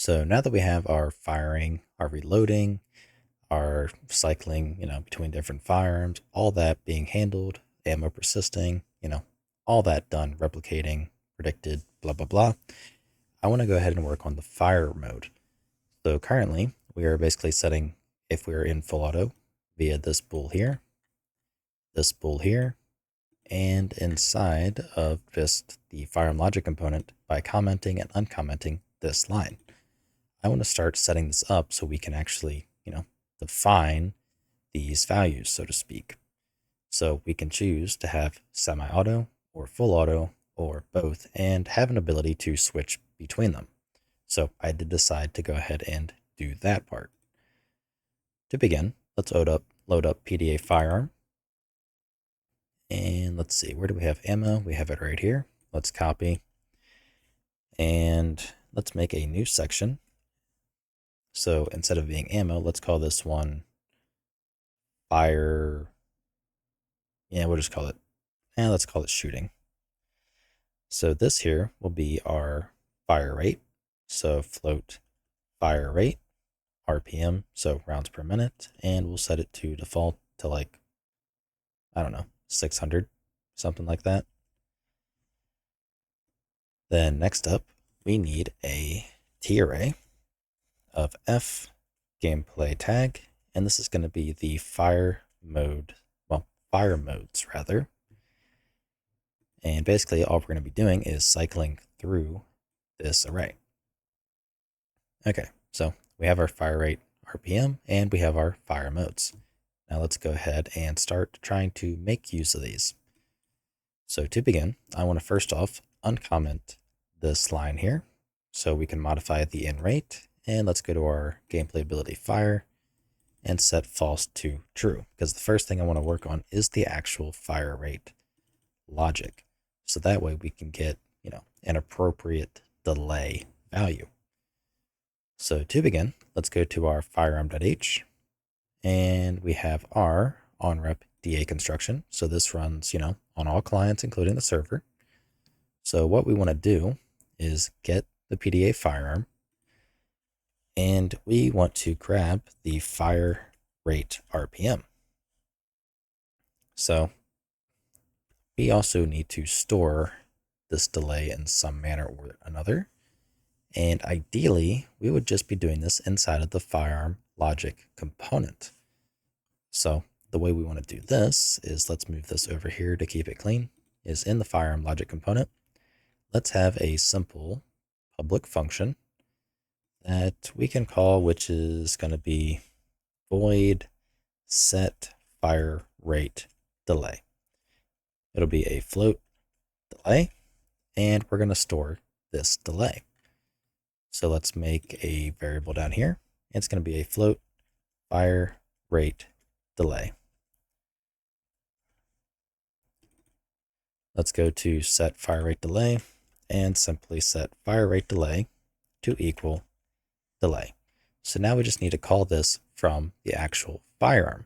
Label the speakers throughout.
Speaker 1: So now that we have our firing, our reloading, our cycling, between different firearms, all that being handled, ammo persisting, all that done, replicating, predicted, blah, blah, blah. I want to go ahead and work on the fire mode. So currently we are basically setting if we're in full auto via this bool here, and inside of just the firearm logic component by commenting and uncommenting this line. I want to start setting this up so we can actually, define these values, so to speak. So we can choose to have semi-auto or full auto or both and have an ability to switch between them. So I did decide to go ahead and do that part. To begin, let's load up PDA firearm. And let's see, where do we have ammo? We have it right here. Let's copy. And let's make a new section. So instead of being ammo, let's call this one fire. Yeah, we'll just call it, let's call it shooting. So this here will be our fire rate. So float fire rate, RPM, so rounds per minute, and we'll set it to default to like, I don't know, 600, something like that. Then next up, we need a T array of F gameplay tag, and this is going to be the fire modes rather. And basically all we're going to be doing is cycling through this array. Okay, so we have our fire rate RPM and we have our fire modes. Now let's go ahead and start trying to make use of these. So to begin, I want to first off uncomment this line here so we can modify the in rate. And let's go to our gameplay ability fire and set false to true, because the first thing I want to work on is the actual fire rate logic. So that way we can get, an appropriate delay value. So to begin, let's go to our firearm.h and we have our onrep DA construction. So this runs, on all clients, including the server. So what we want to do is get the PDA firearm, and we want to grab the fire rate RPM. So we also need to store this delay in some manner or another. And ideally, we would just be doing this inside of the firearm logic component. So the way we want to do this is, let's move this over here to keep it clean, is in the firearm logic component. Let's have a simple public function that we can call, which is going to be void set fire rate delay. It'll be a float delay, and we're going to store this delay. So let's make a variable down here. It's going to be a float fire rate delay. Let's go to set fire rate delay and simply set fire rate delay to equal delay. So now we just need to call this from the actual firearm.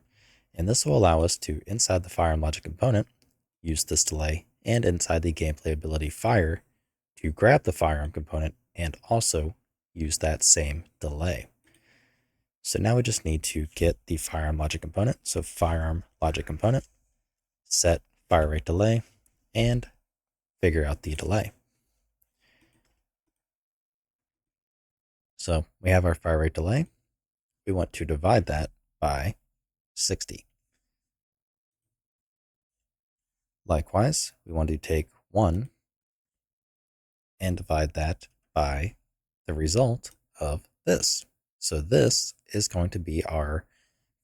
Speaker 1: And this will allow us to, inside the firearm logic component, use this delay, and inside the gameplay ability fire to grab the firearm component and also use that same delay. So now we just need to get the firearm logic component. So firearm logic component, set fire rate delay, and figure out the delay. So we have our fire rate delay. We want to divide that by 60. Likewise, we want to take 1 and divide that by the result of this. So this is going to be our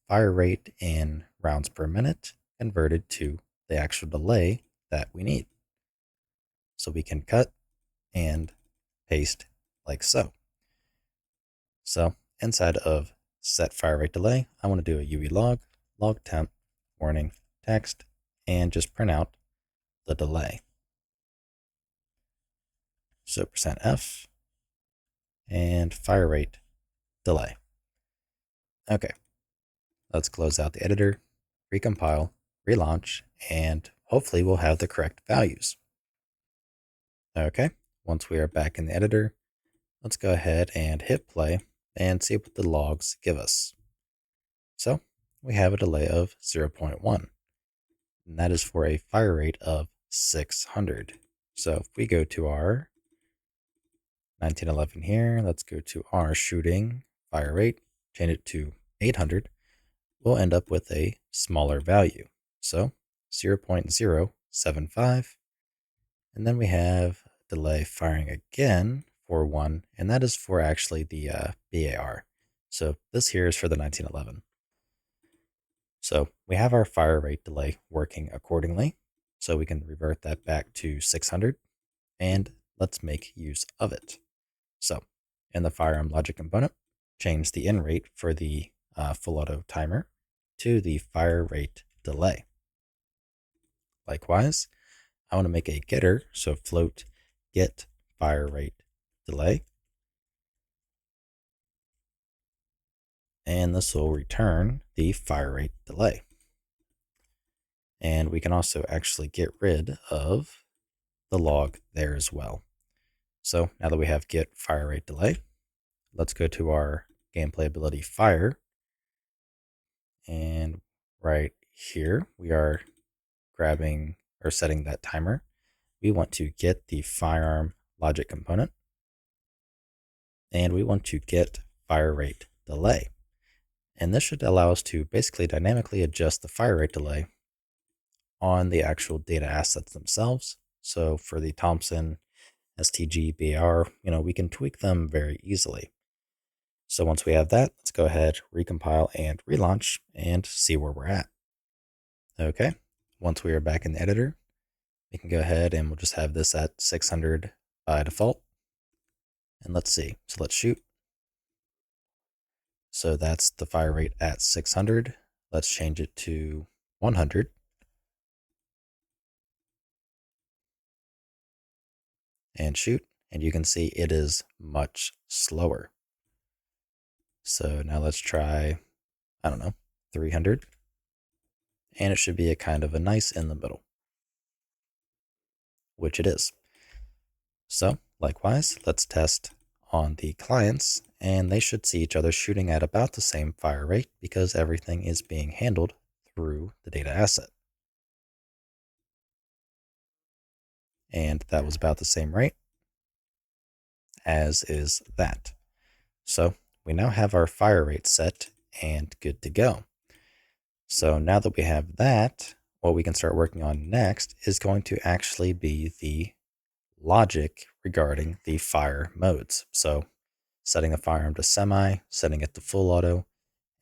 Speaker 1: fire rate in rounds per minute converted to the actual delay that we need. So we can cut and paste like so. So inside of set fire rate delay, I want to do a UE log temp, warning, text, and just print out the delay. So %f and fire rate delay. Okay, let's close out the editor, recompile, relaunch, and hopefully we'll have the correct values. Okay, once we are back in the editor, let's go ahead and hit play and see what the logs give us. So we have a delay of 0.1, and that is for a fire rate of 600. So if we go to our 1911 here, let's go to our shooting fire rate, change it to 800, we'll end up with a smaller value. So 0.075, and then we have delay firing again for 1, and that is for actually the BAR. So this here is for the 1911. So we have our fire rate delay working accordingly. So we can revert that back to 600, and let's make use of it. So in the firearm logic component, change the in rate for the full auto timer to the fire rate delay. Likewise, I want to make a getter, so float get fire rate delay. And this will return the fire rate delay. And we can also actually get rid of the log there as well. So now that we have get fire rate delay, let's go to our gameplay ability fire. And right here, we are grabbing or setting that timer. We want to get the firearm logic component, and we want to get fire rate delay. And this should allow us to basically dynamically adjust the fire rate delay on the actual data assets themselves. So for the Thompson, STG, BAR, we can tweak them very easily. So once we have that, let's go ahead, recompile and relaunch and see where we're at. Okay, once we are back in the editor, we can go ahead and we'll just have this at 600 by default. And let's see, so let's shoot. So that's the fire rate at 600. Let's change it to 100. And shoot, and you can see it is much slower. So now let's try, 300. And it should be a kind of a nice in the middle, which it is. So likewise, let's test on the clients, and they should see each other shooting at about the same fire rate because everything is being handled through the data asset. And that was about the same rate, as is that. So we now have our fire rate set and good to go. So now that we have that, what we can start working on next is going to actually be the logic regarding the fire modes. So setting a firearm to semi, setting it to full auto,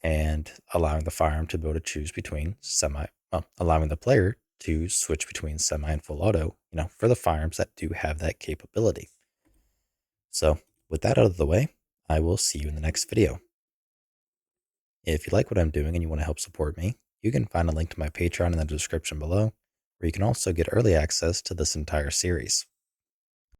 Speaker 1: and allowing the firearm to be able to choose between allowing the player to switch between semi and full auto, for the firearms that do have that capability. So with that out of the way, I will see you in the next video. If you like what I'm doing and you want to help support me, you can find a link to my Patreon in the description below, where you can also get early access to this entire series.